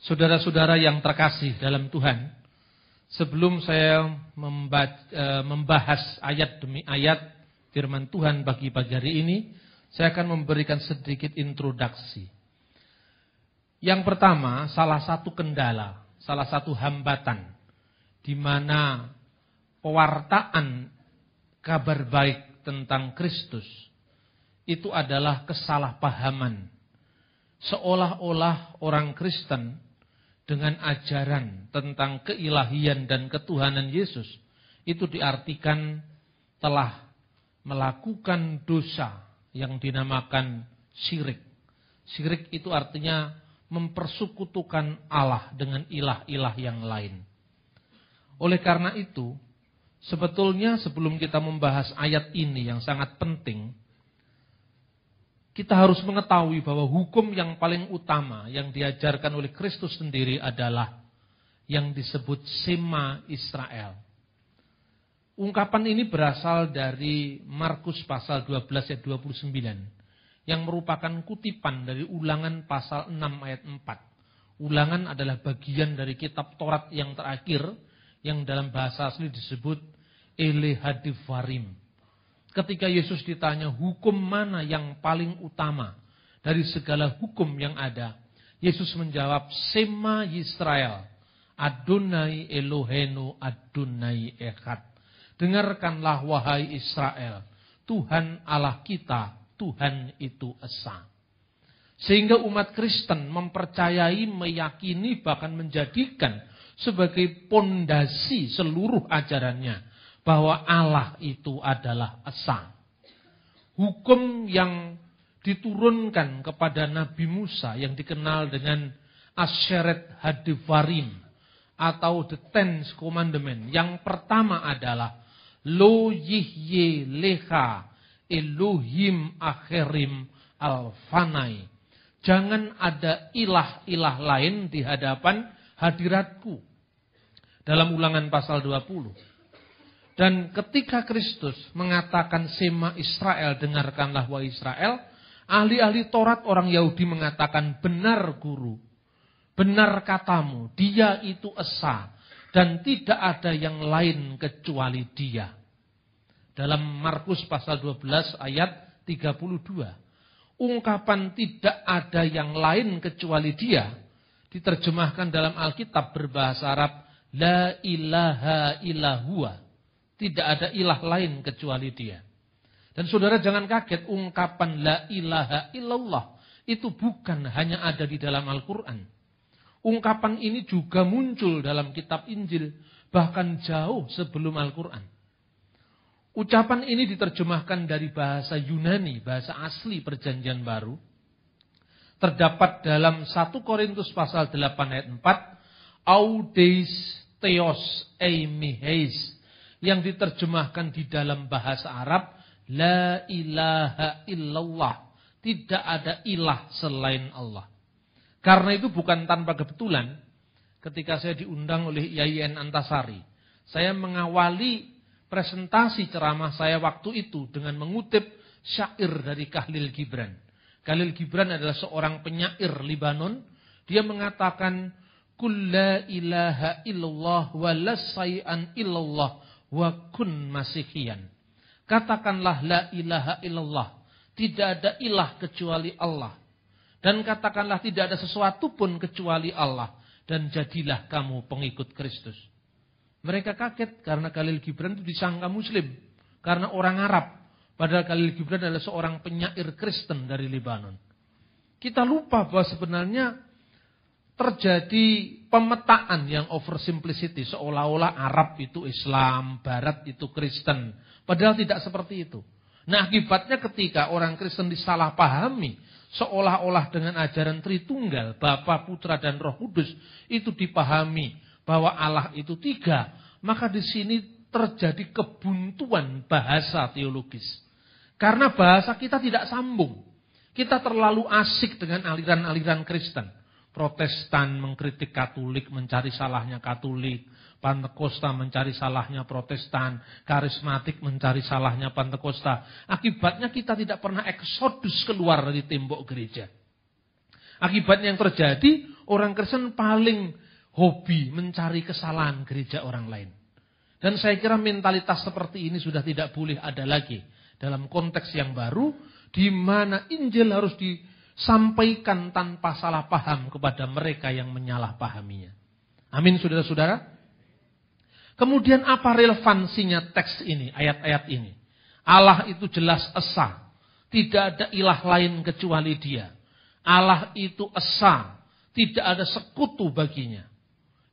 Saudara-saudara yang terkasih dalam Tuhan, sebelum saya membahas ayat demi ayat firman Tuhan bagi pagi hari ini, saya akan memberikan sedikit introduksi. Yang pertama, salah satu kendala, salah satu hambatan di mana pewartaan kabar baik tentang Kristus itu adalah kesalahpahaman. Seolah-olah orang Kristen dengan ajaran tentang keilahian dan ketuhanan Yesus itu diartikan telah melakukan dosa yang dinamakan syirik. Syirik itu artinya mempersekutukan Allah dengan ilah-ilah yang lain. Oleh karena itu, sebetulnya sebelum kita membahas ayat ini yang sangat penting, kita harus mengetahui bahwa hukum yang paling utama yang diajarkan oleh Kristus sendiri adalah yang disebut Shema Israel. Ungkapan ini berasal dari Markus pasal 12 ayat 29 yang merupakan kutipan dari Ulangan pasal 6 ayat 4. Ulangan adalah bagian dari kitab Taurat yang terakhir yang dalam bahasa asli disebut Elehadivarim. Ketika Yesus ditanya hukum mana yang paling utama dari segala hukum yang ada, Yesus menjawab, Shema Yisrael, Adonai Elohenu Adonai Echad. Dengarkanlah wahai Israel, Tuhan Allah kita, Tuhan itu esa. Sehingga umat Kristen mempercayai, meyakini, bahkan menjadikan sebagai pondasi seluruh ajarannya bahwa Allah itu adalah esa. Hukum yang diturunkan kepada Nabi Musa yang dikenal dengan Asyeret Hadivarim atau the Ten Commandment. Yang pertama adalah Lo yihye leha Elohim akhirim alfanai. Jangan ada ilah-ilah lain di hadapan hadiratku. Dalam Ulangan pasal 20. Dan ketika Kristus mengatakan Shema Israel, dengarkanlah wahai Israel, ahli-ahli Taurat orang Yahudi mengatakan, benar guru, benar katamu, dia itu esa, dan tidak ada yang lain kecuali dia. Dalam Markus pasal 12 ayat 32, ungkapan tidak ada yang lain kecuali dia, diterjemahkan dalam Alkitab berbahasa Arab, la ilaha illahua. Tidak ada ilah lain kecuali dia. Dan saudara jangan kaget, ungkapan la ilaha illallah itu bukan hanya ada di dalam Al-Quran. Ungkapan ini juga muncul dalam kitab Injil, bahkan jauh sebelum Al-Quran. Ucapan ini diterjemahkan dari bahasa Yunani, bahasa asli Perjanjian Baru. Terdapat dalam 1 Korintus pasal 8 ayat 4, Audeis Theos Eimiheis, yang diterjemahkan di dalam bahasa Arab, la ilaha illallah, tidak ada ilah selain Allah. Karena itu bukan tanpa kebetulan, ketika saya diundang oleh IAIN Antasari, saya mengawali presentasi ceramah saya waktu itu dengan mengutip syair dari Khalil Gibran. Khalil Gibran adalah seorang penyair Libanon. Dia mengatakan, Kul la ilaha illallah wa la say'an illallah wa kun masihian. Katakanlah la ilaha illallah. Tidak ada ilah kecuali Allah. Dan katakanlah tidak ada sesuatu pun kecuali Allah. Dan jadilah kamu pengikut Kristus. Mereka kaget karena Khalil Gibran itu disangka Muslim. Karena orang Arab. Padahal Khalil Gibran adalah seorang penyair Kristen dari Libanon. Kita lupa bahwa sebenarnya terjadi pemetaan yang oversimplicity, seolah-olah Arab itu Islam, Barat itu Kristen. Padahal tidak seperti itu. Nah, akibatnya ketika orang Kristen disalahpahami, seolah-olah dengan ajaran Tritunggal, Bapa, Putra, dan Roh Kudus, itu dipahami bahwa Allah itu tiga, maka di sini terjadi kebuntuan bahasa teologis. Karena bahasa kita tidak sambung. Kita terlalu asik dengan aliran-aliran Kristen. Protestan mengkritik Katolik, mencari salahnya Katolik. Pantekosta mencari salahnya Protestan. Karismatik mencari salahnya Pantekosta. Akibatnya kita tidak pernah eksodus keluar dari tembok gereja. Akibatnya yang terjadi, orang Kristen paling hobi mencari kesalahan gereja orang lain. Dan saya kira mentalitas seperti ini sudah tidak boleh ada lagi dalam konteks yang baru, di mana Injil harus disampaikan tanpa salah paham kepada mereka yang menyalahpahaminya. Amin, saudara-saudara. Kemudian apa relevansinya teks ini, ayat-ayat ini? Allah itu jelas esa. Tidak ada ilah lain kecuali Dia. Allah itu esa. Tidak ada sekutu baginya.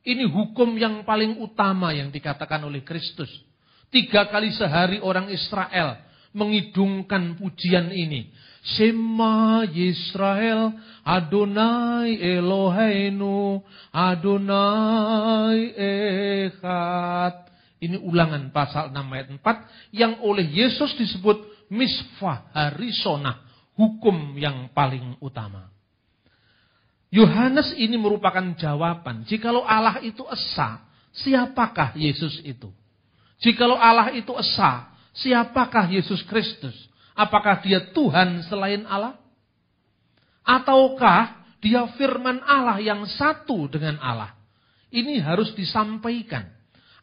Ini hukum yang paling utama yang dikatakan oleh Kristus. 3 kali sehari orang Israel mengidungkan pujian ini. Shema Yisrael, Adonai Eloheinu, Adonai Echad. Ini Ulangan pasal 6 ayat 4 yang oleh Yesus disebut Misvah Harisonah, hukum yang paling utama. Yohanes ini merupakan jawaban. Jikalau Allah itu esa, siapakah Yesus itu? Jikalau Allah itu esa, siapakah Yesus Kristus? Apakah Dia Tuhan selain Allah? Ataukah Dia firman Allah yang satu dengan Allah? Ini harus disampaikan.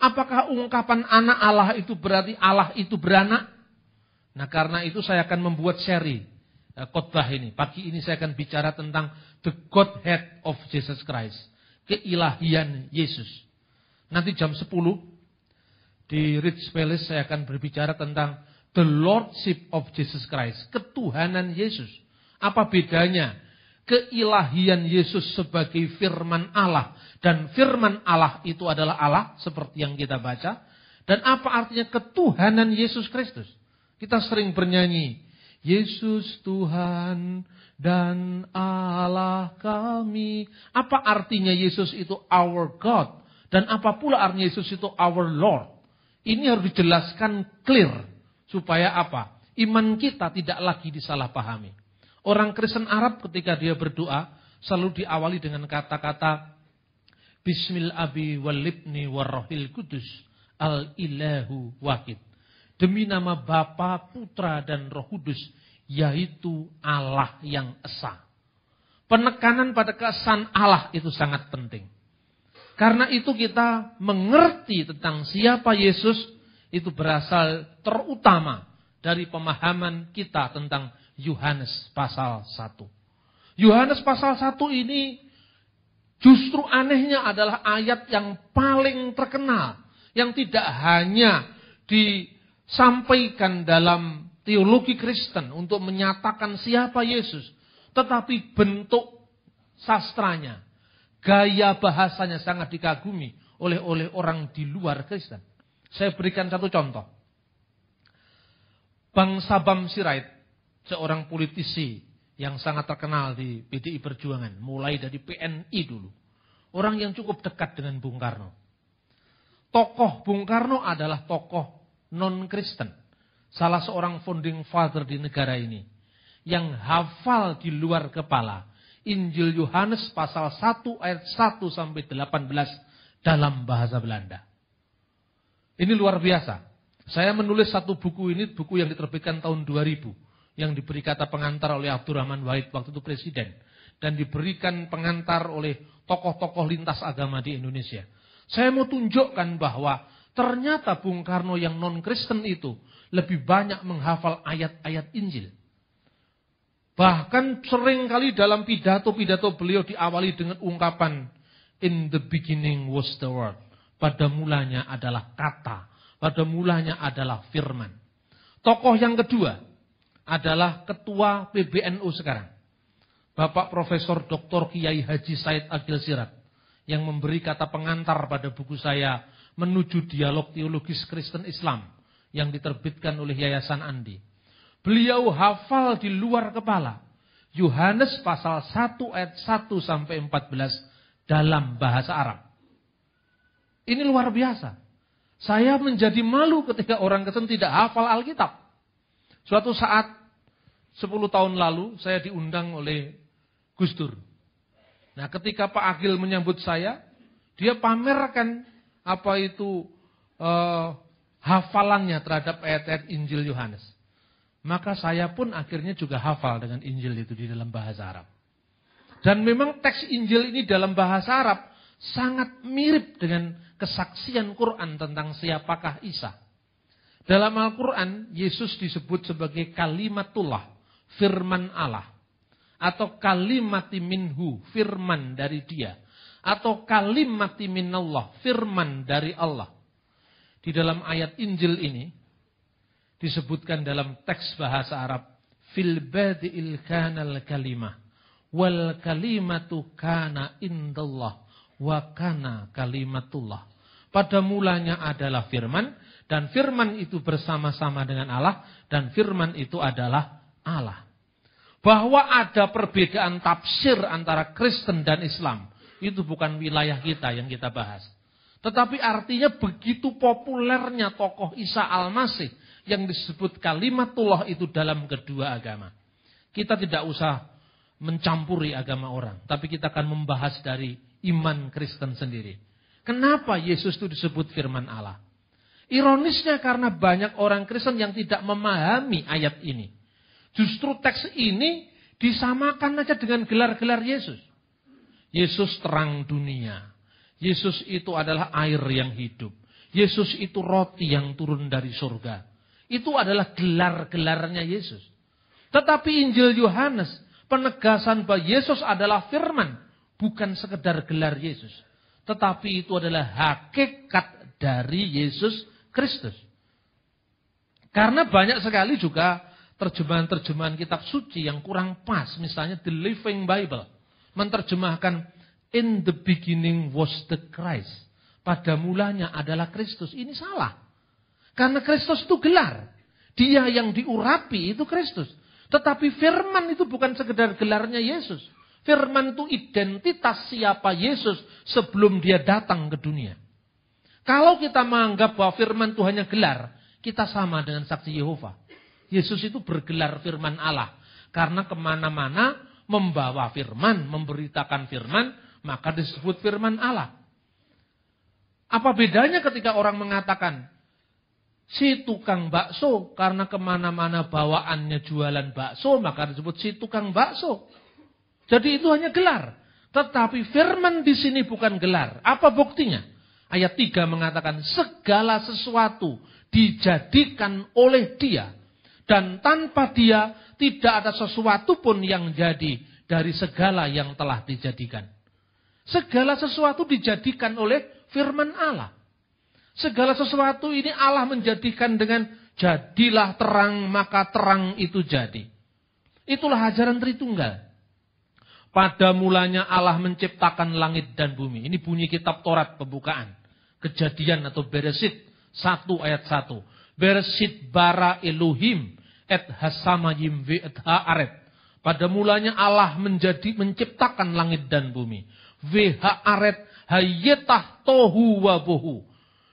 Apakah ungkapan anak Allah itu berarti Allah itu beranak? Nah, karena itu saya akan membuat seri khotbah ini. Pagi ini saya akan bicara tentang the Godhead of Jesus Christ. Keilahian Yesus. Nanti jam 10 di Ritz Palace saya akan berbicara tentang the Lordship of Jesus Christ. Ketuhanan Yesus. Apa bedanya keilahian Yesus sebagai firman Allah. Dan firman Allah itu adalah Allah seperti yang kita baca. Dan apa artinya ketuhanan Yesus Kristus. Kita sering bernyanyi. Yesus Tuhan dan Allah kami. Apa artinya Yesus itu our God? Dan apa pula artinya Yesus itu our Lord? Ini harus dijelaskan clear. Supaya apa? Iman kita tidak lagi disalahpahami. Orang Kristen Arab ketika dia berdoa selalu diawali dengan kata-kata Bismil Abi wal Ibni warrohil kudus al-ilahu wahid. Demi nama Bapa, Putra, dan Roh Kudus, yaitu Allah yang esa. Penekanan pada keesaan Allah itu sangat penting. Karena itu kita mengerti tentang siapa Yesus, itu berasal terutama dari pemahaman kita tentang Yohanes pasal 1. Yohanes pasal 1 ini justru anehnya adalah ayat yang paling terkenal. Yang tidak hanya disampaikan dalam teologi Kristen untuk menyatakan siapa Yesus. Tetapi bentuk sastranya, gaya bahasanya sangat dikagumi oleh orang di luar Kristen. Saya berikan satu contoh. Bang Sabam Sirait, seorang politisi yang sangat terkenal di PDI Perjuangan. Mulai dari PNI dulu. Orang yang cukup dekat dengan Bung Karno. Tokoh Bung Karno adalah tokoh non-Kristen. Salah seorang founding father di negara ini. Yang hafal di luar kepala Injil Yohanes pasal 1 ayat 1 sampai 18 dalam bahasa Belanda. Ini luar biasa. Saya menulis satu buku ini, buku yang diterbitkan tahun 2000. Yang diberi kata pengantar oleh Abdurrahman Wahid waktu itu presiden. Dan diberikan pengantar oleh tokoh-tokoh lintas agama di Indonesia. Saya mau tunjukkan bahwa ternyata Bung Karno yang non-Kristen itu lebih banyak menghafal ayat-ayat Injil. Bahkan seringkali dalam pidato-pidato beliau diawali dengan ungkapan in the beginning was the word. Pada mulanya adalah kata. Pada mulanya adalah firman. Tokoh yang kedua adalah ketua PBNU sekarang. Bapak Profesor Dr. Kiai Haji Said Agil Sirat. Yang memberi kata pengantar pada buku saya Menuju Dialog Teologis Kristen Islam. Yang diterbitkan oleh Yayasan Andi. Beliau hafal di luar kepala. Yohanes pasal 1 ayat 1 sampai 14 dalam bahasa Arab. Ini luar biasa. Saya menjadi malu ketika orang Kristen tidak hafal Alkitab. Suatu saat 10 tahun lalu saya diundang oleh Gus Dur. Nah, ketika Pak Agil menyambut saya, dia pamerkan apa itu hafalannya terhadap ayat-ayat Injil Yohanes. Maka saya pun akhirnya juga hafal dengan Injil itu di dalam bahasa Arab. Dan memang teks Injil ini dalam bahasa Arab sangat mirip dengan kesaksian Quran tentang siapakah Isa. Dalam Al-Quran, Yesus disebut sebagai kalimatullah, firman Allah. Atau kalimati minhu, firman dari dia. Atau kalimati minallah, firman dari Allah. Di dalam ayat Injil ini, disebutkan dalam teks bahasa Arab, fil badi'il kanal kalimah, wal kalimatu kana indallah, wa kana kalimatullah. Pada mulanya adalah firman, dan firman itu bersama-sama dengan Allah, dan firman itu adalah Allah. Bahwa ada perbedaan tafsir antara Kristen dan Islam, itu bukan wilayah kita yang kita bahas. Tetapi artinya begitu populernya tokoh Isa Al-Masih yang disebut kalimatullah itu dalam kedua agama. Kita tidak usah mencampuri agama orang, tapi kita akan membahas dari iman Kristen sendiri. Kenapa Yesus itu disebut firman Allah? Ironisnya karena banyak orang Kristen yang tidak memahami ayat ini. Justru teks ini disamakan aja dengan gelar-gelar Yesus. Yesus terang dunia. Yesus itu adalah air yang hidup. Yesus itu roti yang turun dari surga. Itu adalah gelar-gelarnya Yesus. Tetapi Injil Yohanes, penegasan bahwa Yesus adalah firman, bukan sekedar gelar Yesus. Tetapi itu adalah hakikat dari Yesus Kristus. Karena banyak sekali juga terjemahan-terjemahan kitab suci yang kurang pas. Misalnya The Living Bible menerjemahkan in the beginning was the Christ. Pada mulanya adalah Kristus. Ini salah. Karena Kristus itu gelar. Dia yang diurapi itu Kristus. Tetapi firman itu bukan sekedar gelarnya Yesus. Firman itu identitas siapa Yesus sebelum dia datang ke dunia. Kalau kita menganggap bahwa firman itu hanya gelar, kita sama dengan saksi Yehova. Yesus itu bergelar firman Allah. Karena kemana-mana membawa firman, memberitakan firman, maka disebut firman Allah. Apa bedanya ketika orang mengatakan, si tukang bakso, karena kemana-mana bawaannya jualan bakso, maka disebut si tukang bakso. Jadi itu hanya gelar. Tetapi firman di sini bukan gelar. Apa buktinya? Ayat 3 mengatakan, segala sesuatu dijadikan oleh dia. Dan tanpa dia tidak ada sesuatu pun yang jadi dari segala yang telah dijadikan. Segala sesuatu dijadikan oleh firman Allah. Segala sesuatu ini Allah menjadikan dengan jadilah terang maka terang itu jadi. Itulah ajaran Tritunggal. Pada mulanya Allah menciptakan langit dan bumi. Ini bunyi kitab Taurat pembukaan. Kejadian atau Bereshit 1 ayat 1. Bereshit bara Elohim et hasamayim ve et haaret. Pada mulanya Allah menciptakan langit dan bumi. Ve haaret hayetah tohu wa bohu.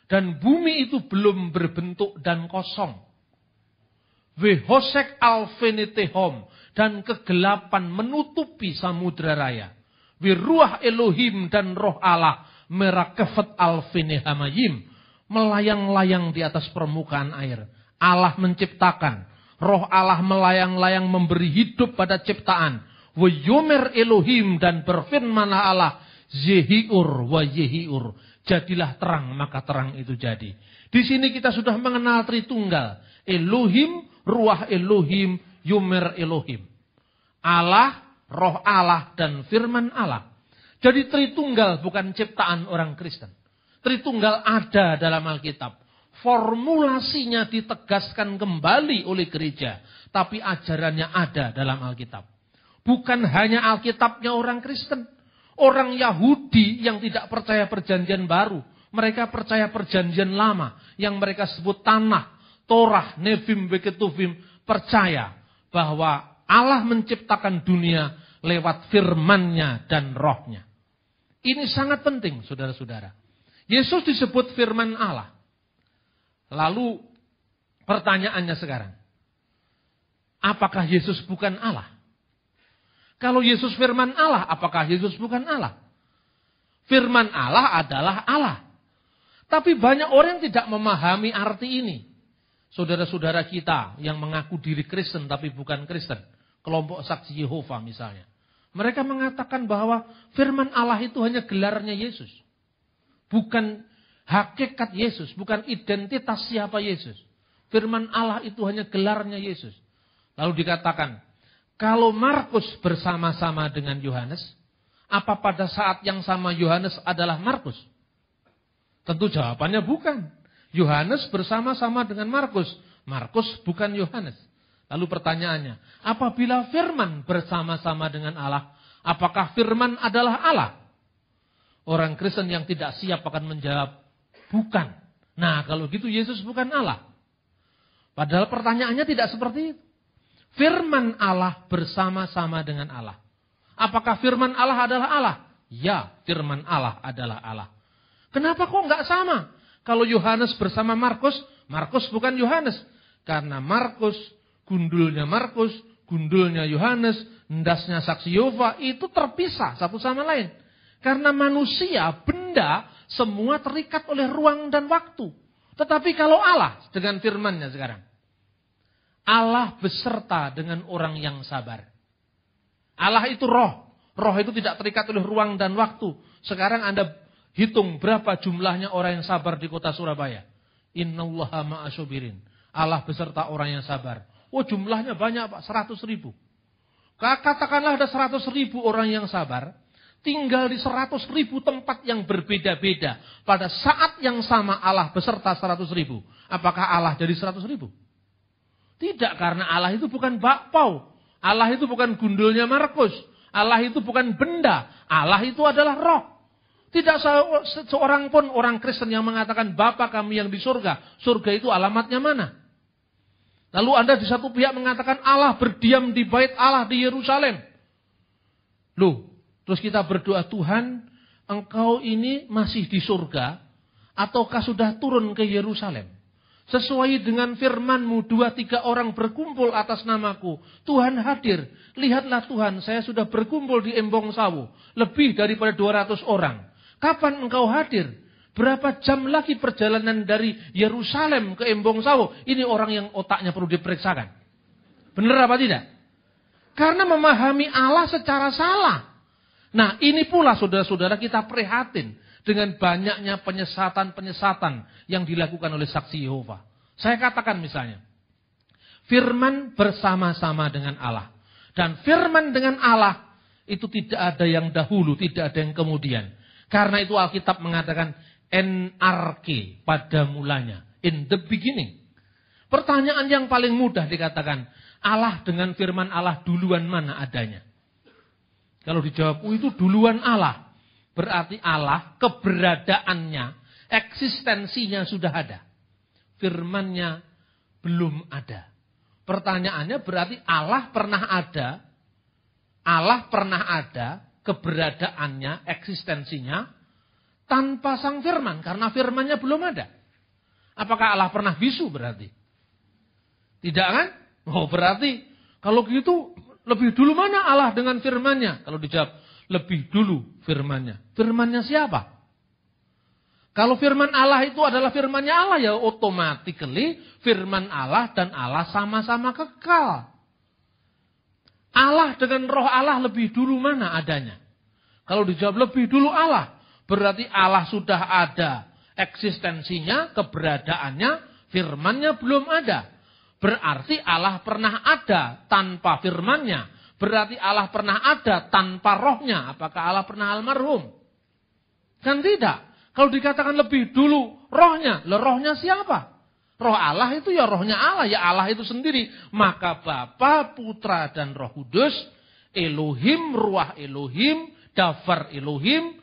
Dan bumi itu belum berbentuk dan kosong. Ve hosek alfenetehom. Dan kegelapan menutupi samudra raya. Ve ruah Elohim dan roh Allah merakefet alfenehamayim. Melayang-layang di atas permukaan air. Allah menciptakan. Roh Allah melayang-layang memberi hidup pada ciptaan. Wa yomer Elohim dan berfirmanlah Allah. Yehiur wa yehiur. Jadilah terang maka terang itu jadi. Di sini kita sudah mengenal Tritunggal. Elohim, ruah Elohim, yomer Elohim. Allah, roh Allah dan firman Allah. Jadi Tritunggal bukan ciptaan orang Kristen. Tritunggal ada dalam Alkitab. Formulasinya ditegaskan kembali oleh gereja. Tapi ajarannya ada dalam Alkitab. Bukan hanya Alkitabnya orang Kristen. Orang Yahudi yang tidak percaya perjanjian baru. Mereka percaya perjanjian lama. Yang mereka sebut Tanakh, Torah, Nevim, Beketuvim. Percaya bahwa Allah menciptakan dunia lewat firman-Nya dan roh-Nya. Ini sangat penting saudara-saudara. Yesus disebut firman Allah. Lalu pertanyaannya sekarang. Apakah Yesus bukan Allah? Kalau Yesus firman Allah, apakah Yesus bukan Allah? Firman Allah adalah Allah. Tapi banyak orang yang tidak memahami arti ini. Saudara-saudara kita yang mengaku diri Kristen tapi bukan Kristen. Kelompok saksi Yehova misalnya. Mereka mengatakan bahwa firman Allah itu hanya gelarnya Yesus. Bukan hakikat Yesus, bukan identitas siapa Yesus. Firman Allah itu hanya gelarnya Yesus. Lalu dikatakan, kalau Markus bersama-sama dengan Yohanes, apa pada saat yang sama Yohanes adalah Markus? Tentu jawabannya bukan. Yohanes bersama-sama dengan Markus. Markus bukan Yohanes. Lalu pertanyaannya, apabila firman bersama-sama dengan Allah, apakah firman adalah Allah? Orang Kristen yang tidak siap akan menjawab, bukan. Nah, kalau gitu Yesus bukan Allah. Padahal pertanyaannya tidak seperti itu. Firman Allah bersama-sama dengan Allah. Apakah firman Allah adalah Allah? Ya, firman Allah adalah Allah. Kenapa kok enggak sama? Kalau Yohanes bersama Markus, Markus bukan Yohanes. Karena Markus, gundulnya Yohanes, endasnya saksi Yehova, itu terpisah satu sama lain. Karena manusia, benda, semua terikat oleh ruang dan waktu. Tetapi kalau Allah dengan firman-Nya sekarang, Allah beserta dengan orang yang sabar. Allah itu roh. Roh itu tidak terikat oleh ruang dan waktu. Sekarang Anda hitung berapa jumlahnya orang yang sabar di kota Surabaya. Innallaha ma'asyabirin. Allah beserta orang yang sabar. Oh, jumlahnya banyak, Pak, 100.000. Katakanlah ada 100.000 orang yang sabar. Tinggal di 100.000 tempat yang berbeda-beda. Pada saat yang sama Allah beserta 100.000. Apakah Allah jadi 100.000? Tidak, karena Allah itu bukan bakpao. Allah itu bukan gundulnya Markus. Allah itu bukan benda. Allah itu adalah roh. Tidak seorang pun orang Kristen yang mengatakan, Bapa kami yang di surga. Surga itu alamatnya mana? Lalu Anda di satu pihak mengatakan Allah berdiam di bait Allah di Yerusalem. Loh, terus kita berdoa, Tuhan, Engkau ini masih di surga ataukah sudah turun ke Yerusalem? Sesuai dengan firman-Mu, 2-3 orang berkumpul atas namaku. Tuhan hadir. Lihatlah Tuhan, saya sudah berkumpul di Embong Sawu. Lebih daripada 200 orang. Kapan Engkau hadir? Berapa jam lagi perjalanan dari Yerusalem ke Embong Sawu? Ini orang yang otaknya perlu diperiksakan. Benar apa tidak? Karena memahami Allah secara salah. Nah, ini pula saudara-saudara kita prihatin dengan banyaknya penyesatan-penyesatan yang dilakukan oleh saksi Yehova. Saya katakan misalnya, firman bersama-sama dengan Allah. Dan firman dengan Allah itu tidak ada yang dahulu, tidak ada yang kemudian. Karena itu Alkitab mengatakan NRK pada mulanya, in the beginning. Pertanyaan yang paling mudah dikatakan, Allah dengan firman Allah duluan mana adanya? Kalau dijawab, itu duluan Allah. Berarti Allah, keberadaannya, eksistensinya sudah ada. Firman-Nya belum ada. Pertanyaannya berarti Allah pernah ada, keberadaannya, eksistensinya, tanpa sang firman. Karena firman-Nya belum ada. Apakah Allah pernah bisu berarti? Tidak kan? Oh, berarti kalau gitu lebih dulu mana Allah dengan firman-Nya? Kalau dijawab, lebih dulu firman-Nya. Firman-Nya siapa? Kalau firman Allah itu adalah firman-Nya Allah, ya automatically firman Allah dan Allah sama-sama kekal. Allah dengan roh Allah lebih dulu mana adanya? Kalau dijawab lebih dulu Allah, berarti Allah sudah ada eksistensinya, keberadaannya, firman-Nya belum ada. Berarti Allah pernah ada tanpa firman-Nya. Berarti Allah pernah ada tanpa rohnya. Apakah Allah pernah almarhum? Kan tidak. Kalau dikatakan lebih dulu rohnya. Rohnya siapa? Roh Allah itu ya rohnya Allah. Ya Allah itu sendiri. Maka Bapa, Putra, dan Roh Kudus. Elohim, Ruah Elohim. Dafar Elohim.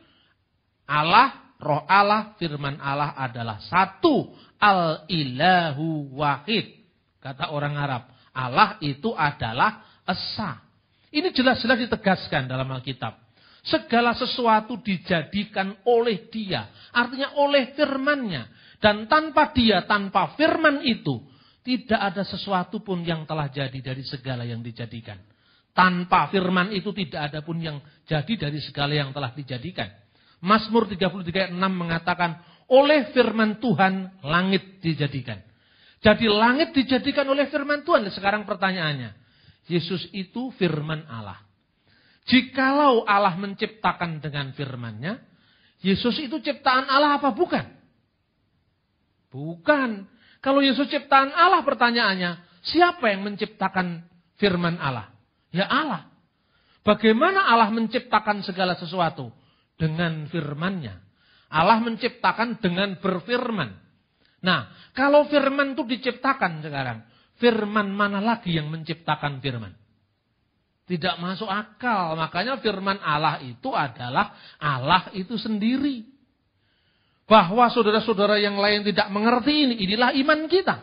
Allah, roh Allah, firman Allah adalah satu. Al-ilahu wahid. Kata orang Arab. Allah itu adalah esa. Ini jelas-jelas ditegaskan dalam Alkitab. Segala sesuatu dijadikan oleh Dia. Artinya oleh firman-Nya. Dan tanpa Dia, tanpa firman itu, tidak ada sesuatu pun yang telah jadi dari segala yang dijadikan. Tanpa firman itu tidak ada pun yang jadi dari segala yang telah dijadikan. Mazmur 33:6 mengatakan, oleh firman Tuhan langit dijadikan. Jadi langit dijadikan oleh firman Tuhan. Sekarang pertanyaannya, Yesus itu firman Allah. Jikalau Allah menciptakan dengan firman-Nya, Yesus itu ciptaan Allah apa bukan? Bukan. Kalau Yesus ciptaan Allah, pertanyaannya, siapa yang menciptakan firman Allah? Ya Allah. Bagaimana Allah menciptakan segala sesuatu? Dengan firman-Nya. Allah menciptakan dengan berfirman. Nah, kalau firman itu diciptakan sekarang, firman mana lagi yang menciptakan firman? Tidak masuk akal. Makanya firman Allah itu adalah Allah itu sendiri. Bahwa saudara-saudara yang lain tidak mengerti ini, inilah iman kita.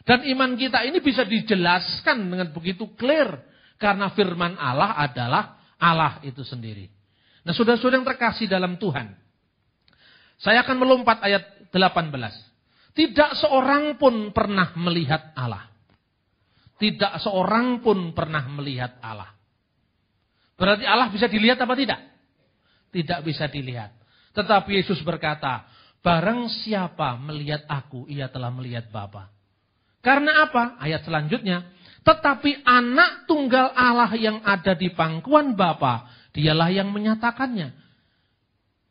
Dan iman kita ini bisa dijelaskan dengan begitu clear. Karena firman Allah adalah Allah itu sendiri. Nah, saudara-saudara yang terkasih dalam Tuhan. Saya akan melompat ayat 18. Tidak seorang pun pernah melihat Allah. Tidak seorang pun pernah melihat Allah. Berarti Allah bisa dilihat apa tidak? Tidak bisa dilihat. Tetapi Yesus berkata, barang siapa melihat aku, ia telah melihat Bapa. Karena apa? Ayat selanjutnya. Tetapi anak tunggal Allah yang ada di pangkuan Bapa, dialah yang menyatakannya.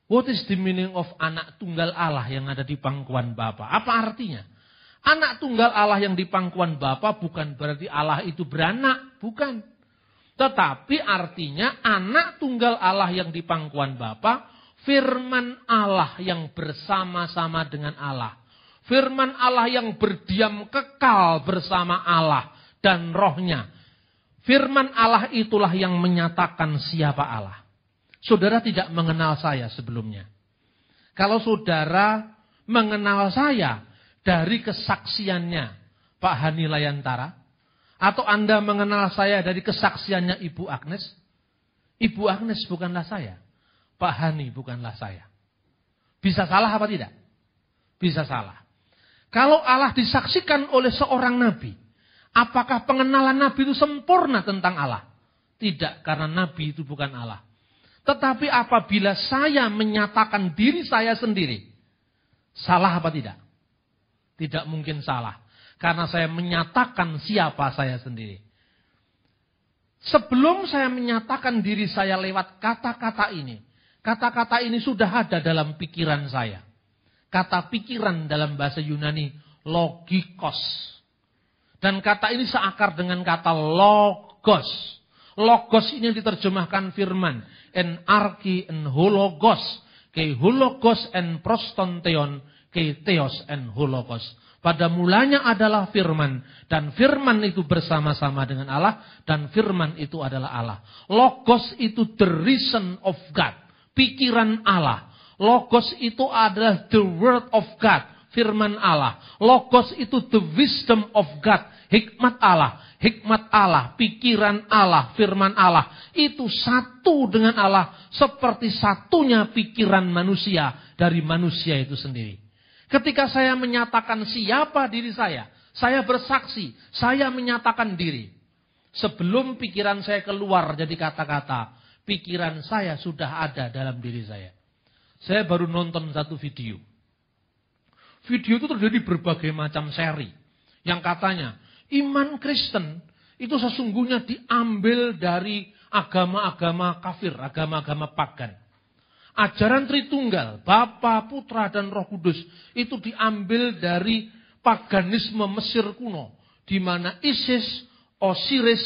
What is the meaning of anak tunggal Allah yang ada di pangkuan Bapa? Apa artinya? Anak tunggal Allah yang di pangkuan Bapa bukan berarti Allah itu beranak, bukan. Tetapi artinya anak tunggal Allah yang di pangkuan Bapa, firman Allah yang bersama-sama dengan Allah. Firman Allah yang berdiam kekal bersama Allah dan rohnya. Firman Allah itulah yang menyatakan siapa Allah. Saudara tidak mengenal saya sebelumnya. Kalau saudara mengenal saya dari kesaksiannya Pak Hani Layantara, atau Anda mengenal saya dari kesaksiannya Ibu Agnes, Ibu Agnes bukanlah saya, Pak Hani bukanlah saya. Bisa salah apa tidak? Bisa salah. Kalau Allah disaksikan oleh seorang nabi, apakah pengenalan nabi itu sempurna tentang Allah? Tidak, karena nabi itu bukan Allah. Tetapi apabila saya menyatakan diri saya sendiri, salah apa tidak? Tidak mungkin salah. Karena saya menyatakan siapa saya sendiri. Sebelum saya menyatakan diri saya lewat kata-kata ini sudah ada dalam pikiran saya. Kata pikiran dalam bahasa Yunani, logikos. Dan kata ini seakar dengan kata logos. Logos ini diterjemahkan firman. En arki en hologos. Ke hologos en prostonteon. Ke theos en hologos. Pada mulanya adalah firman. Dan firman itu bersama-sama dengan Allah. Dan firman itu adalah Allah. Logos itu the reason of God. Pikiran Allah. Logos itu adalah the word of God. Firman Allah. Logos itu the wisdom of God. Hikmat Allah. Hikmat Allah, pikiran Allah, firman Allah. Itu satu dengan Allah. Seperti satunya pikiran manusia dari manusia itu sendiri. Ketika saya menyatakan siapa diri saya bersaksi, saya menyatakan diri. Sebelum pikiran saya keluar jadi kata-kata, pikiran saya sudah ada dalam diri saya. Saya baru nonton satu video. Video itu terjadi berbagai macam seri. Yang katanya, iman Kristen itu sesungguhnya diambil dari agama-agama kafir, agama-agama pagan. Ajaran Tritunggal, Bapa, Putra, dan Roh Kudus itu diambil dari paganisme Mesir kuno. Di mana Isis, Osiris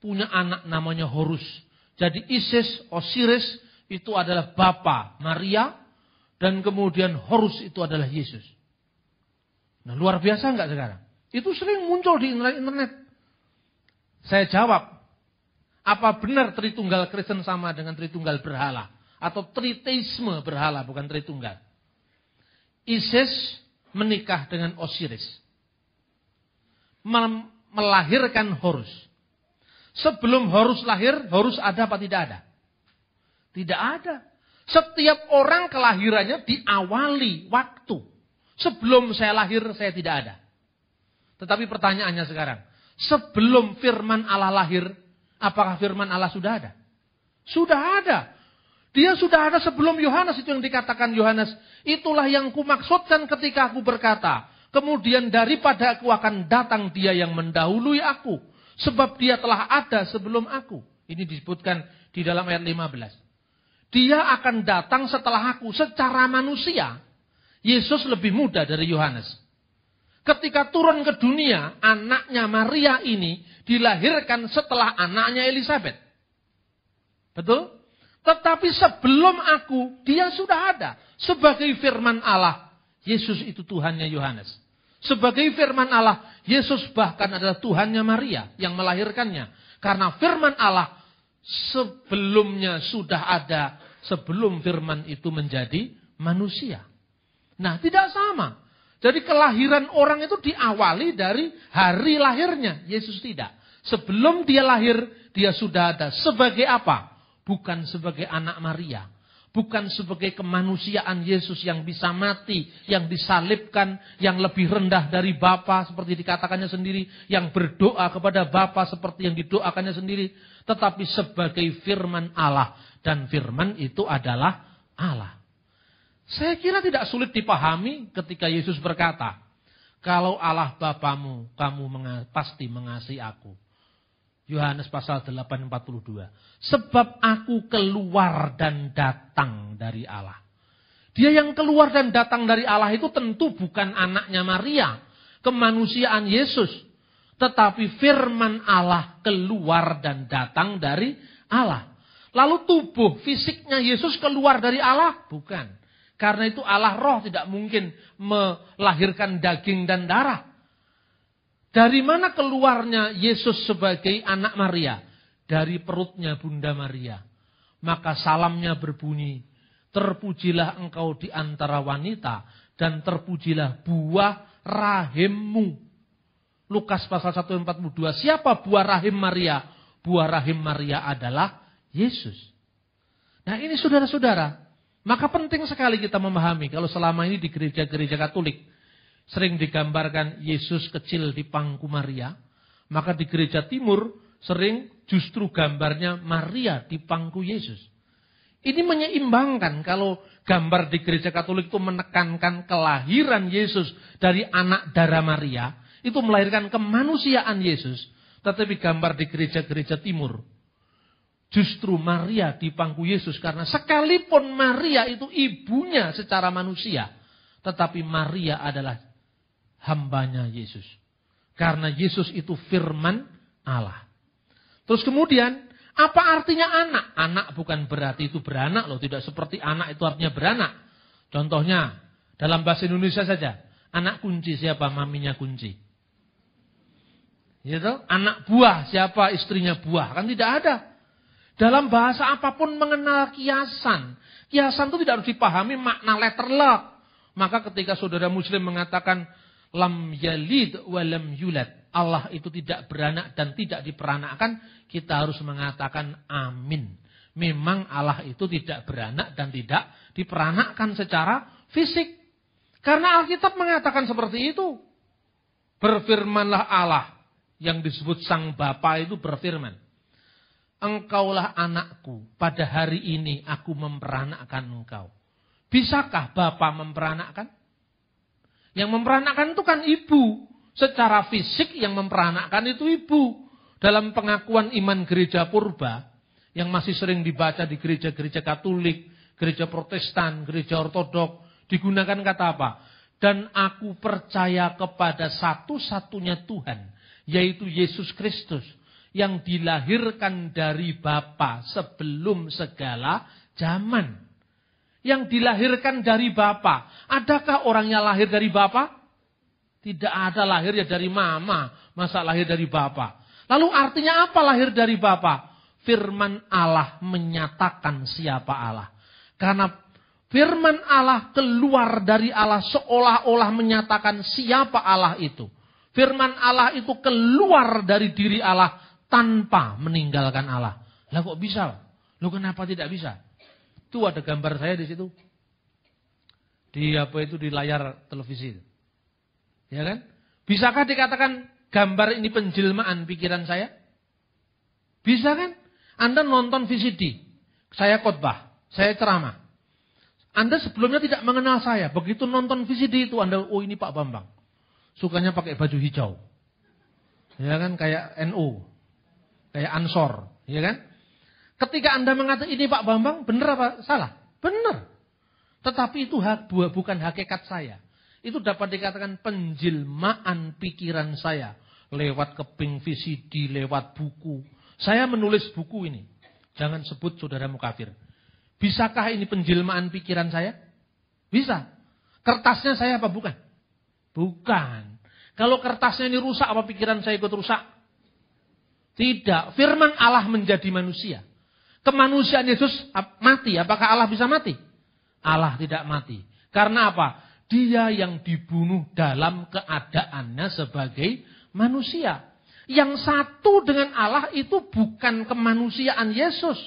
punya anak namanya Horus. Jadi Isis, Osiris itu adalah Bapa, Maria, dan kemudian Horus itu adalah Yesus. Nah, luar biasa enggak sekarang? Itu sering muncul di internet. Saya jawab, apa benar Tritunggal Kristen sama dengan Tritunggal berhala? Atau triteisme berhala, bukan Tritunggal. Isis menikah dengan Osiris. Melahirkan Horus. Sebelum Horus lahir, Horus ada apa tidak ada? Tidak ada. Setiap orang kelahirannya diawali waktu. Sebelum saya lahir, saya tidak ada. Tetapi pertanyaannya sekarang, sebelum firman Allah lahir, apakah firman Allah sudah ada? Sudah ada. Dia sudah ada sebelum Yohanes, itu yang dikatakan Yohanes. Itulah yang kumaksudkan ketika aku berkata, kemudian daripada aku akan datang dia yang mendahului aku. Sebab dia telah ada sebelum aku. Ini disebutkan di dalam ayat 15. Dia akan datang setelah aku secara manusia. Yesus lebih muda dari Yohanes. Ketika turun ke dunia, anaknya Maria ini dilahirkan setelah anaknya Elisabet. Betul? Tetapi sebelum aku, dia sudah ada. Sebagai firman Allah, Yesus itu Tuhannya Yohanes. Sebagai firman Allah, Yesus bahkan adalah Tuhannya Maria yang melahirkannya. Karena firman Allah sebelumnya sudah ada, sebelum firman itu menjadi manusia. Nah, tidak sama. Jadi kelahiran orang itu diawali dari hari lahirnya. Yesus tidak. Sebelum dia lahir, dia sudah ada. Sebagai apa? Bukan sebagai anak Maria. Bukan sebagai kemanusiaan Yesus yang bisa mati, yang disalibkan, yang lebih rendah dari Bapa seperti dikatakannya sendiri, yang berdoa kepada Bapa seperti yang didoakannya sendiri, tetapi sebagai firman Allah, dan firman itu adalah Allah. Saya kira tidak sulit dipahami ketika Yesus berkata, kalau Allah Bapamu, kamu pasti mengasihi aku. Yohanes pasal 8:42. Sebab aku keluar dan datang dari Allah. Dia yang keluar dan datang dari Allah itu tentu bukan anaknya Maria, kemanusiaan Yesus. Tetapi firman Allah keluar dan datang dari Allah. Lalu tubuh fisiknya Yesus keluar dari Allah? Bukan. Karena itu Allah roh tidak mungkin melahirkan daging dan darah. Dari mana keluarnya Yesus sebagai anak Maria? Dari perutnya Bunda Maria. Maka salamnya berbunyi, terpujilah engkau di antara wanita, dan terpujilah buah rahimmu. Lukas pasal 1:42. Siapa buah rahim Maria? Buah rahim Maria adalah Yesus. Nah ini saudara-saudara, maka penting sekali kita memahami kalau selama ini di gereja-gereja Katolik sering digambarkan Yesus kecil di pangku Maria, maka di gereja Timur sering justru gambarnya Maria di pangku Yesus. Ini menyeimbangkan kalau gambar di gereja Katolik itu menekankan kelahiran Yesus dari anak darah Maria, itu melahirkan kemanusiaan Yesus, tetapi gambar di gereja-gereja Timur justru Maria di pangku Yesus, karena sekalipun Maria itu ibunya secara manusia, tetapi Maria adalah hambanya Yesus. Karena Yesus itu firman Allah. Terus kemudian, apa artinya anak? Anak bukan berarti itu beranak loh, tidak seperti anak itu artinya beranak. Contohnya, dalam bahasa Indonesia saja, anak kunci siapa? Maminya kunci. Gitu? Anak buah siapa? Istrinya buah. Kan tidak ada. Dalam bahasa apapun mengenal kiasan. Kiasan itu tidak harus dipahami makna letter lock. Maka ketika saudara muslim mengatakan lam yalid wa lam yulad, Allah itu tidak beranak dan tidak diperanakkan, kita harus mengatakan amin. Memang Allah itu tidak beranak dan tidak diperanakkan secara fisik. Karena Alkitab mengatakan seperti itu. Berfirmanlah Allah, yang disebut Sang Bapa itu berfirman, engkaulah anakku, pada hari ini aku memperanakkan engkau. Bisakah Bapa memperanakkan? Yang memperanakkan itu kan ibu. Secara fisik yang memperanakkan itu ibu. Dalam pengakuan iman gereja purba, yang masih sering dibaca di gereja-gereja Katolik, gereja Protestan, gereja Ortodok, digunakan kata apa? Dan aku percaya kepada satu-satunya Tuhan, yaitu Yesus Kristus, yang dilahirkan dari Bapa sebelum segala zaman. Yang dilahirkan dari Bapa. Adakah orangnya lahir dari Bapa? Tidak ada lahirnya dari mama. Masa lahir dari Bapa? Lalu artinya apa lahir dari Bapa? Firman Allah menyatakan siapa Allah. Karena firman Allah keluar dari Allah seolah-olah menyatakan siapa Allah itu. Firman Allah itu keluar dari diri Allah tanpa meninggalkan Allah. Lah kok bisa? Loh kenapa tidak bisa? Itu ada gambar saya di situ. Di layar televisi. Ya kan? Bisakah dikatakan gambar ini penjelmaan pikiran saya? Bisa kan? Anda nonton VCD, saya khotbah, saya ceramah. Anda sebelumnya tidak mengenal saya. Begitu nonton VCD itu Anda, oh ini Pak Bambang. Sukanya pakai baju hijau. Ya kan? Kayak NU. Kayak Ansor, ya kan? Ketika Anda mengatakan ini Pak Bambang, benar apa salah? Benar. Tetapi itu bukan hakikat saya. Itu dapat dikatakan penjelmaan pikiran saya. Lewat keping VCD, lewat buku. Saya menulis buku ini. Jangan sebut saudaramu kafir. Bisakah ini penjelmaan pikiran saya? Bisa. Kertasnya saya apa bukan? Bukan. Kalau kertasnya ini rusak, apa pikiran saya ikut rusak? Tidak. Firman Allah menjadi manusia. Kemanusiaan Yesus mati. Apakah Allah bisa mati? Allah tidak mati. Karena apa? Dia yang dibunuh dalam keadaannya sebagai manusia. Yang satu dengan Allah itu bukan kemanusiaan Yesus.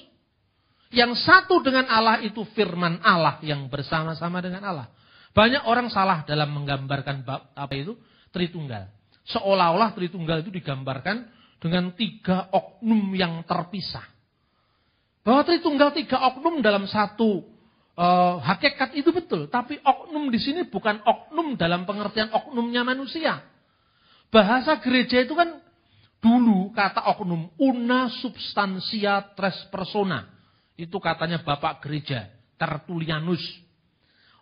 Yang satu dengan Allah itu firman Allah yang bersama-sama dengan Allah. Banyak orang salah dalam menggambarkan apa itu? Tritunggal. Seolah-olah Tritunggal itu digambarkan dengan 3 oknum yang terpisah. Bahwa Tritunggal 3 oknum dalam satu hakikat itu betul. Tapi oknum di sini bukan oknum dalam pengertian oknumnya manusia. Bahasa gereja itu kan dulu kata oknum una substantia tres persona. Itu katanya Bapak Gereja Tertullianus.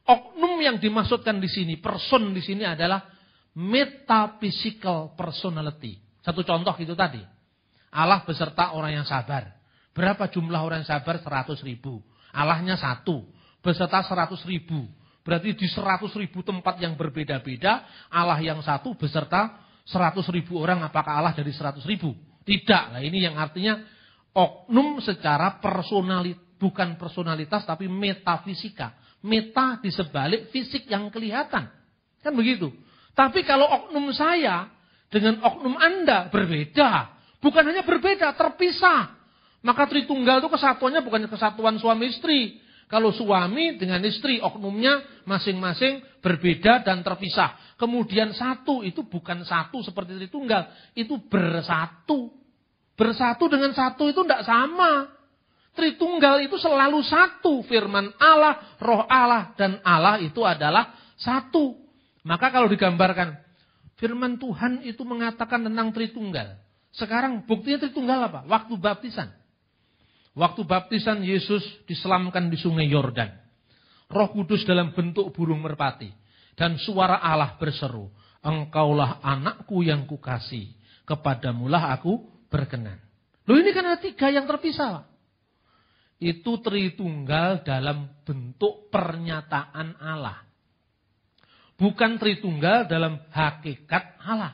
Oknum yang dimaksudkan di sini, person di sini adalah metaphysical personality. Satu contoh itu tadi. Allah beserta orang yang sabar. Berapa jumlah orang yang sabar? 100.000. Allahnya satu. Beserta 100.000. Berarti di 100.000 tempat yang berbeda-beda. Allah yang satu beserta 100.000 orang. Apakah Allah dari 100.000? Tidak. Nah ini yang artinya oknum secara personalitas. Bukan personalitas tapi metafisika. Meta di sebalik fisik yang kelihatan. Kan begitu. Tapi kalau oknum saya dengan oknum Anda berbeda. Bukan hanya berbeda, terpisah. Maka Tritunggal itu kesatuannya bukan kesatuan suami istri. Kalau suami dengan istri, oknumnya masing-masing berbeda dan terpisah. Kemudian satu itu bukan satu seperti Tritunggal. Itu bersatu. Bersatu dengan satu itu tidak sama. Tritunggal itu selalu satu. Firman Allah, roh Allah, dan Allah itu adalah satu. Maka kalau digambarkan, firman Tuhan itu mengatakan tentang Tritunggal. Sekarang buktinya Tritunggal apa? Waktu baptisan. Waktu baptisan Yesus diselamkan di sungai Yordan. Roh Kudus dalam bentuk burung merpati. Dan suara Allah berseru, engkaulah anakku yang kukasih. Kepadamulah aku berkenan. Loh ini kan ada 3 yang terpisah. Itu Tritunggal dalam bentuk pernyataan Allah. Bukan Tritunggal dalam hakikat Allah.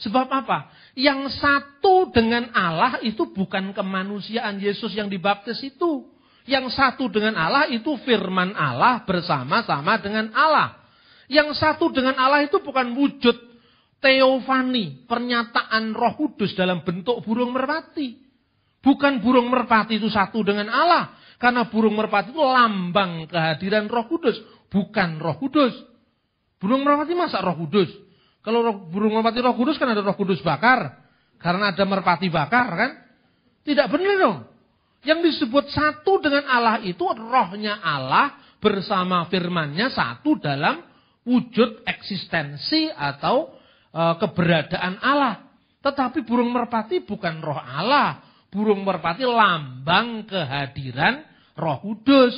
Sebab apa? Yang satu dengan Allah itu bukan kemanusiaan Yesus yang dibaptis itu. Yang satu dengan Allah itu firman Allah bersama-sama dengan Allah. Yang satu dengan Allah itu bukan wujud teofani, pernyataan Roh Kudus dalam bentuk burung merpati. Bukan burung merpati itu satu dengan Allah. Karena burung merpati itu lambang kehadiran Roh Kudus. Bukan Roh Kudus. Burung merpati masa Roh Kudus? Kalau burung merpati Roh Kudus kan ada Roh Kudus bakar. Karena ada merpati bakar kan? Tidak benar dong. Yang disebut satu dengan Allah itu rohnya Allah bersama firmannya satu dalam wujud eksistensi atau keberadaan Allah. Tetapi burung merpati bukan roh Allah. Burung merpati lambang kehadiran Roh Kudus.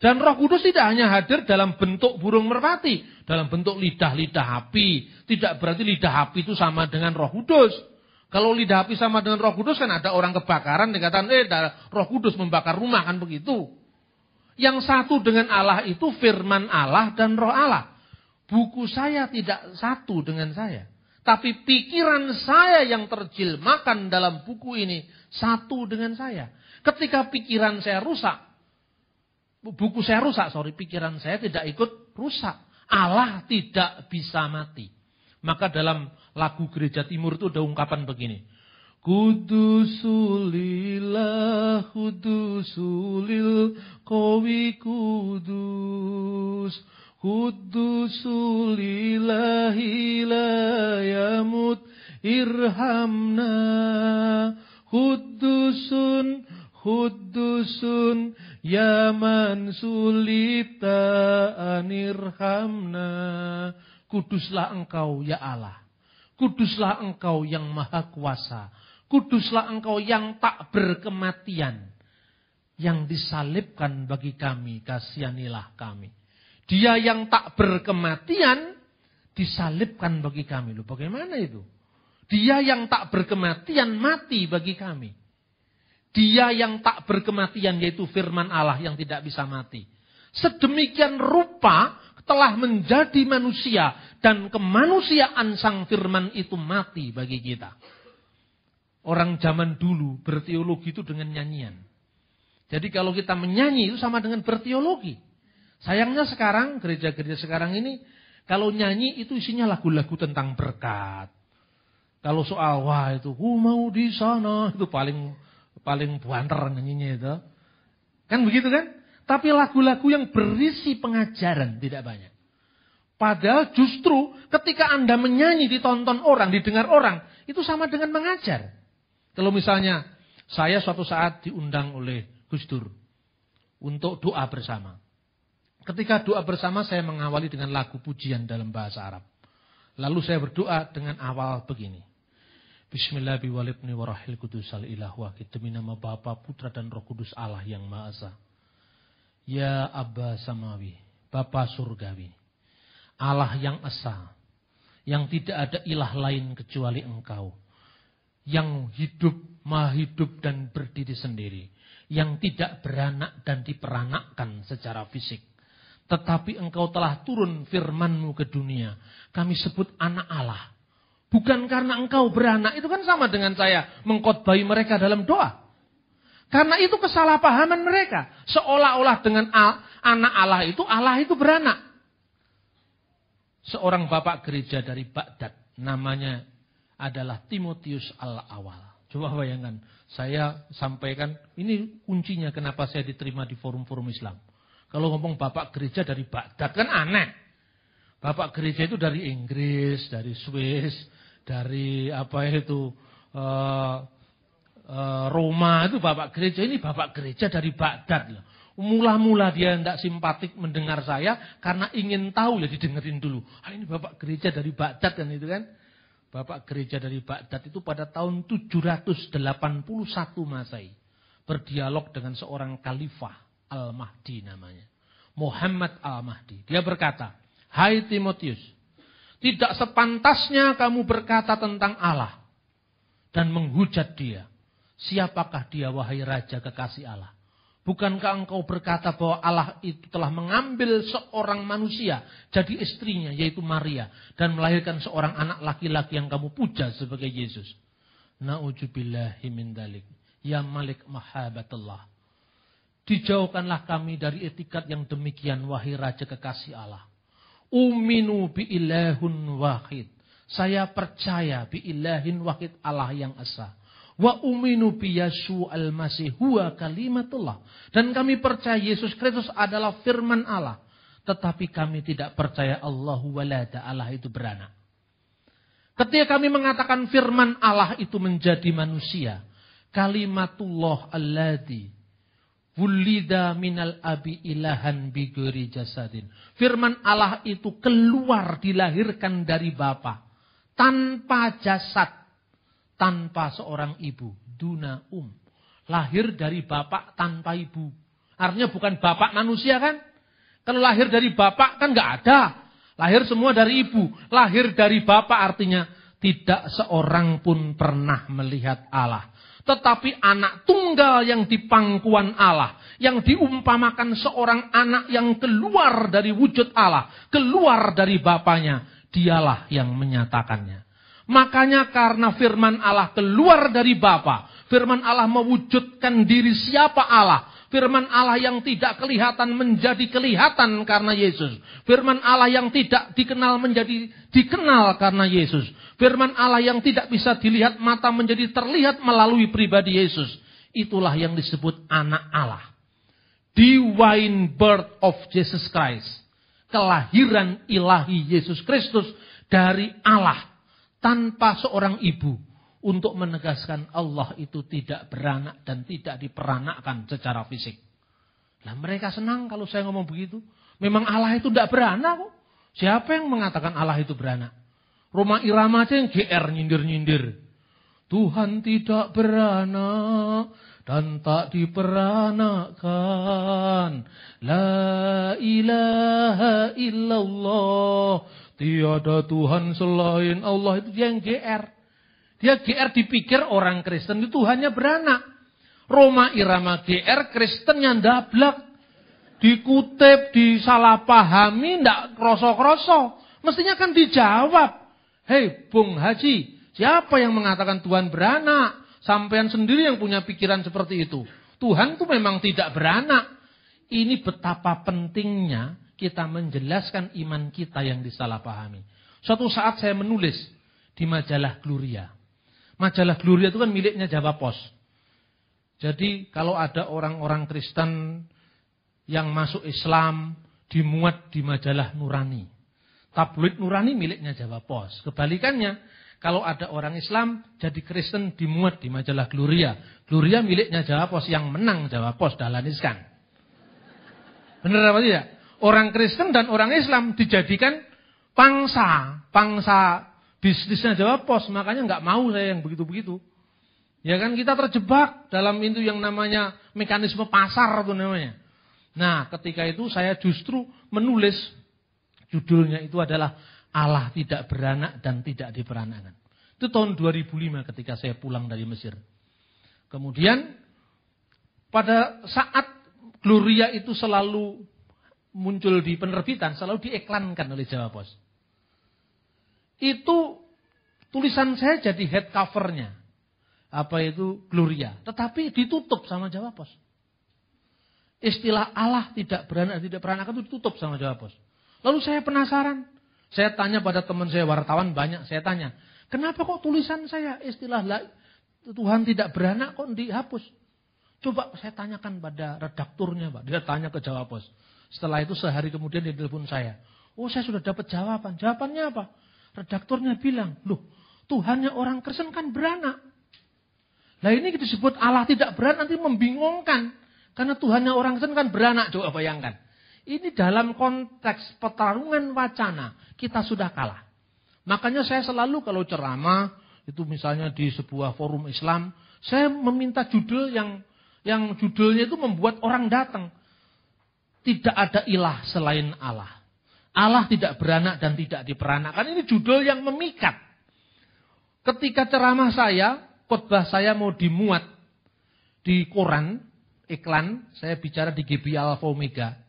Dan Roh Kudus tidak hanya hadir dalam bentuk burung merpati. Dalam bentuk lidah-lidah api. Tidak berarti lidah api itu sama dengan Roh Kudus. Kalau lidah api sama dengan Roh Kudus kan ada orang kebakaran. Dikatakan Roh Kudus membakar rumah kan begitu. Yang satu dengan Allah itu firman Allah dan roh Allah. Buku saya tidak satu dengan saya. Tapi pikiran saya yang terjemahkan dalam buku ini satu dengan saya. Ketika pikiran saya rusak. Buku saya rusak, pikiran saya tidak ikut rusak. Allah tidak bisa mati. Maka dalam lagu Gereja Timur itu ada ungkapan begini. Kudusulillah, kudusulil, kowi kudus. Kudusulillahi la yamut, irhamna. Kudusun, kudusun, ya man sulibta anirhamna. Kuduslah engkau ya Allah. Kuduslah engkau yang maha kuasa. Kuduslah engkau yang tak berkematian. yang disalibkan bagi kami, kasihanilah kami. Dia yang tak berkematian, disalibkan bagi kami. Loh, bagaimana itu? Dia yang tak berkematian, mati bagi kami. Dia yang tak berkematian, yaitu firman Allah yang tidak bisa mati. Sedemikian rupa telah menjadi manusia, dan kemanusiaan sang firman itu mati bagi kita. Orang zaman dulu berteologi itu dengan nyanyian. Jadi kalau kita menyanyi itu sama dengan berteologi. Sayangnya sekarang, gereja-gereja sekarang ini, kalau nyanyi itu isinya lagu-lagu tentang berkat. Kalau soal, wah itu, mau di sana, itu paling buanter nyanyinya itu. Kan begitu kan? Tapi lagu-lagu yang berisi pengajaran tidak banyak. Padahal justru ketika Anda menyanyi, ditonton orang, didengar orang, itu sama dengan mengajar. Kalau misalnya saya suatu saat diundang oleh Gus Dur untuk doa bersama. Ketika doa bersama saya mengawali dengan lagu pujian dalam bahasa Arab. Lalu saya berdoa dengan awal begini. Bismillahirrahmanirrahim warahil kudusal ilah wahid. Demi nama Bapa, Putra dan Roh Kudus Allah yang Maha Esa. Ya Abba Samawi, Bapa Surgawi. Allah yang Esa. Yang tidak ada ilah lain kecuali Engkau. Yang hidup, maha hidup dan berdiri sendiri. Yang tidak beranak dan diperanakkan secara fisik. Tetapi Engkau telah turun firman-Mu ke dunia. Kami sebut anak Allah. Bukan karena Engkau beranak. Itu kan sama dengan saya mengkhotbahi mereka dalam doa. Karena itu kesalahpahaman mereka. Seolah-olah dengan anak Allah itu beranak. Seorang bapak gereja dari Baghdad. Namanya adalah Timotius Al-Awal. Coba bayangkan, saya sampaikan, ini kuncinya kenapa saya diterima di forum-forum Islam. Kalau ngomong bapak gereja dari Baghdad, kan aneh. Bapak gereja itu dari Inggris, dari Swiss, dari Roma, itu bapak gereja. Ini bapak gereja dari Baghdad. Mula-mula dia tidak simpatik mendengar saya, karena ingin tahu ya didengerin dulu. Ini bapak gereja dari Baghdad kan itu kan. Bapak gereja dari Baghdad itu pada tahun 781 Masehi berdialog dengan seorang khalifah Al-Mahdi namanya. Muhammad Al-Mahdi. Dia berkata, "Hai Timotius, tidak sepantasnya kamu berkata tentang Allah dan menghujat dia. Siapakah dia wahai raja kekasih Allah? Bukankah engkau berkata bahwa Allah itu telah mengambil seorang manusia jadi istrinya, yaitu Maria, dan melahirkan seorang anak laki-laki yang kamu puja sebagai Yesus? Na'udzubillahi min dzalik. Ya Malik mahabbatullah. Dijauhkanlah kami dari etikat yang demikian, wahai raja kekasih Allah. Uminu bi ilahun wahid. Saya percaya bi ilahin wahid, Allah yang esa. Wa uminu bi Yesu al-Masih huwa kalimatullah. Dan kami percaya Yesus Kristus adalah firman Allah. Tetapi kami tidak percaya Allahu walada, Allah itu beranak. Ketika kami mengatakan firman Allah itu menjadi manusia, kalimatullah alladzi wulida minal abi ilahan bigori jasadin. Firman Allah itu keluar, dilahirkan dari Bapa tanpa jasad. Tanpa seorang ibu, duna lahir dari bapak tanpa ibu. Artinya bukan bapak manusia kan? Kalau lahir dari bapak kan nggak ada. Lahir semua dari ibu. Lahir dari bapak artinya tidak seorang pun pernah melihat Allah. Tetapi anak tunggal yang di pangkuan Allah, yang diumpamakan seorang anak yang keluar dari wujud Allah, keluar dari bapaknya, dialah yang menyatakannya. Makanya karena firman Allah keluar dari Bapa, firman Allah mewujudkan diri siapa Allah. Firman Allah yang tidak kelihatan menjadi kelihatan karena Yesus. Firman Allah yang tidak dikenal menjadi dikenal karena Yesus. Firman Allah yang tidak bisa dilihat mata menjadi terlihat melalui pribadi Yesus. Itulah yang disebut anak Allah. Divine birth of Jesus Christ. Kelahiran ilahi Yesus Kristus dari Allah. Tanpa seorang ibu, untuk menegaskan Allah itu tidak beranak dan tidak diperanakkan secara fisik. Nah, mereka senang kalau saya ngomong begitu. Memang Allah itu tidak beranak kok. Siapa yang mengatakan Allah itu beranak? Roma Irama aja yang GR nyindir-nyindir. Tuhan tidak beranak dan tak diperanakan. La ilaha illallah, tiada Tuhan selain Allah. Itu dia yang GR. Dia GR dipikir orang Kristen itu Tuhannya beranak. Roma Irama GR, Kristennya ndablak. Dikutip, disalahpahami, ndak kroso-kroso. Mestinya kan dijawab. Hei Bung Haji, siapa yang mengatakan Tuhan beranak? Sampean sendiri yang punya pikiran seperti itu. Tuhan itu memang tidak beranak. Ini betapa pentingnya kita menjelaskan iman kita yang disalahpahami. Suatu saat saya menulis di majalah Gloria. Majalah Gloria itu kan miliknya Jawa Pos. Jadi kalau ada orang-orang Kristen yang masuk Islam dimuat di majalah Nurani. Tabloid Nurani miliknya Jawa Pos. Kebalikannya, kalau ada orang Islam jadi Kristen dimuat di majalah Gloria. Gloria miliknya Jawa Pos, yang menang Jawa Pos dahlan iskan. Benar apa tidak? Orang Kristen dan orang Islam dijadikan pangsa bisnisnya Jawa Pos. Makanya nggak mau saya yang begitu-begitu. Ya kan, kita terjebak dalam itu yang namanya mekanisme pasar itu namanya. Nah, ketika itu saya justru menulis, judulnya itu adalah Allah tidak beranak dan tidak diperanakan. Itu tahun 2005 ketika saya pulang dari Mesir. Kemudian pada saat Gloria itu selalu muncul di penerbitan, selalu diiklankan oleh Jawa Pos. Itu tulisan saya jadi head covernya. Apa itu Gloria. Tetapi ditutup sama Jawa Pos. Istilah Allah tidak beranak, tidak peranakan itu ditutup sama Jawa Pos. Lalu saya penasaran. Saya tanya pada teman saya wartawan banyak. Saya tanya, kenapa kok tulisan saya istilah Tuhan tidak beranak kok dihapus? Coba saya tanyakan pada redakturnya, Pak. Dia tanya ke Jawa Pos. Setelah itu sehari kemudian dia telepon saya. Oh, saya sudah dapat jawaban. Jawabannya apa? Redakturnya bilang, loh, Tuhannya orang Kristen kan beranak. Nah ini disebut Allah tidak beranak, nanti membingungkan. Karena Tuhannya orang Kristen kan beranak. Coba bayangkan. Ini dalam konteks pertarungan wacana, kita sudah kalah. Makanya saya selalu kalau ceramah, itu misalnya di sebuah forum Islam, saya meminta judul yang judulnya itu membuat orang datang. Tidak ada ilah selain Allah. Allah tidak beranak dan tidak diperanakan. Ini judul yang memikat. Ketika ceramah saya, khotbah saya mau dimuat di koran, iklan, saya bicara di GB Alpha Omega.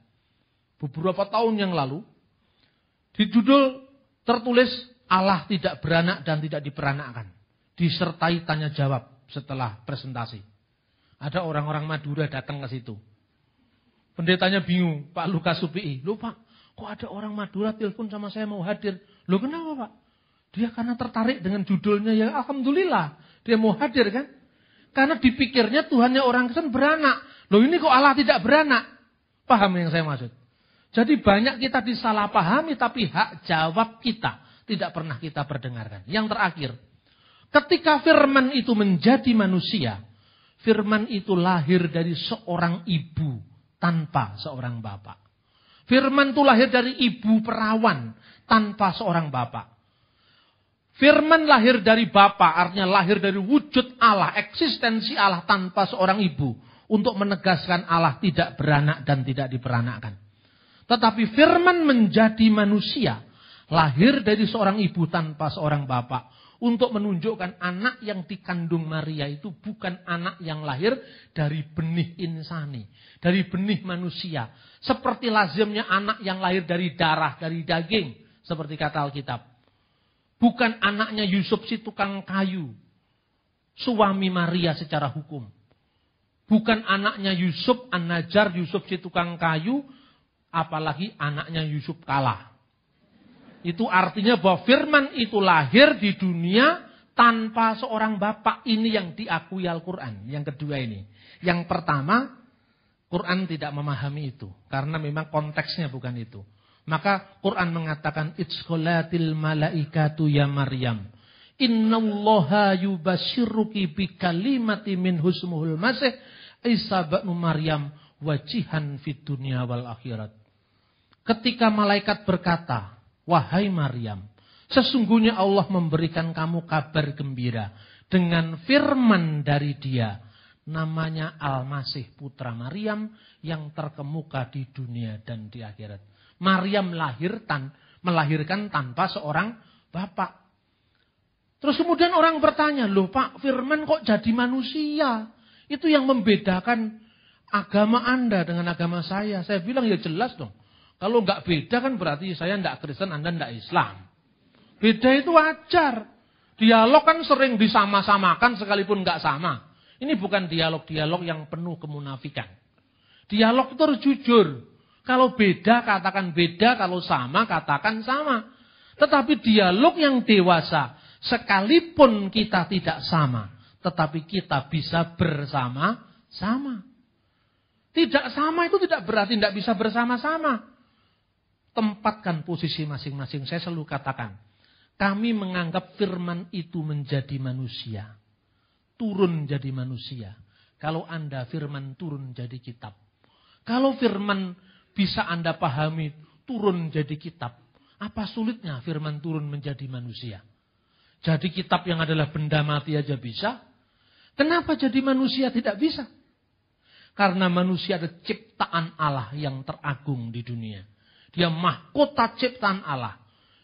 Beberapa tahun yang lalu, di judul tertulis Allah tidak beranak dan tidak diperanakkan. Disertai tanya jawab setelah presentasi. Ada orang-orang Madura datang ke situ. Pendetanya bingung, Pak Lukas Supi'i. Loh Pak, kok ada orang Madura telepon sama saya mau hadir? Loh kenapa Pak? Dia karena tertarik dengan judulnya, ya alhamdulillah. Dia mau hadir kan? Karena dipikirnya Tuhannya orang Kristen beranak. Loh ini kok Allah tidak beranak? Paham yang saya maksud? Jadi banyak kita disalahpahami, tapi hak jawab kita tidak pernah kita perdengarkan. Yang terakhir, ketika firman itu menjadi manusia, firman itu lahir dari seorang ibu tanpa seorang bapak. Firman itu lahir dari ibu perawan tanpa seorang bapak. Firman lahir dari Bapa, artinya lahir dari wujud Allah, eksistensi Allah tanpa seorang ibu. Untuk menegaskan Allah tidak beranak dan tidak diperanakkan. Tetapi firman menjadi manusia, lahir dari seorang ibu tanpa seorang bapak. Untuk menunjukkan anak yang dikandung Maria itu bukan anak yang lahir dari benih insani. Dari benih manusia. Seperti lazimnya anak yang lahir dari darah, dari daging. Seperti kata Alkitab. Bukan anaknya Yusuf si tukang kayu. Suami Maria secara hukum. Bukan anaknya Yusuf An-Najjar, Yusuf si tukang kayu. Apalagi anaknya Yusuf kalah. Itu artinya bahwa firman itu lahir di dunia tanpa seorang bapak. Ini yang diakui Al-Quran. Yang kedua ini. Yang pertama, Quran tidak memahami itu. Karena memang konteksnya bukan itu. Maka Quran mengatakan Idzkholatil malaikatu ya Maryam innallaha yubasyiruki bikalimati min husmuhul masih Isa ba'nu Maryam wajihan fid dunya wal akhirat. Ketika malaikat berkata, wahai Maryam, sesungguhnya Allah memberikan kamu kabar gembira dengan firman dari Dia namanya Al-Masih putra Maryam yang terkemuka di dunia dan di akhirat. Maryam melahirkan tanpa seorang bapak. Terus kemudian orang bertanya, loh Pak, Firman kok jadi manusia? Itu yang membedakan agama Anda dengan agama saya. Saya bilang ya jelas dong. Kalau nggak beda kan berarti saya nggak Kristen, Anda nggak Islam. Beda itu wajar. Dialog kan sering disama-samakan sekalipun nggak sama. Ini bukan dialog-dialog yang penuh kemunafikan. Dialog itu harus jujur. Kalau beda katakan beda, kalau sama katakan sama. Tetapi dialog yang dewasa, sekalipun kita tidak sama, tetapi kita bisa bersama-sama. Tidak sama itu tidak berarti tidak bisa bersama-sama. Tempatkan posisi masing-masing. Saya selalu katakan, kami menganggap firman itu menjadi manusia. Turun jadi manusia. Kalau Anda firman turun jadi kitab. Kalau firman bisa Anda pahami turun jadi kitab. Apa sulitnya firman turun menjadi manusia? Jadi kitab yang adalah benda mati aja bisa. Kenapa jadi manusia tidak bisa? Karena manusia adalah ciptaan Allah yang teragung di dunia. Dia mahkota ciptaan Allah.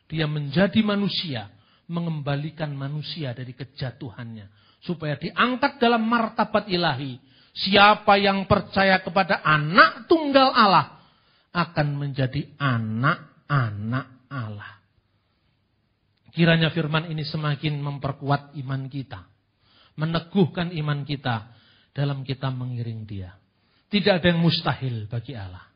Dia menjadi manusia, mengembalikan manusia dari kejatuhannya. Supaya diangkat dalam martabat ilahi. Siapa yang percaya kepada anak tunggal Allah akan menjadi anak-anak Allah. Kiranya firman ini semakin memperkuat iman kita. Meneguhkan iman kita dalam kita mengiring Dia. Tidak ada yang mustahil bagi Allah.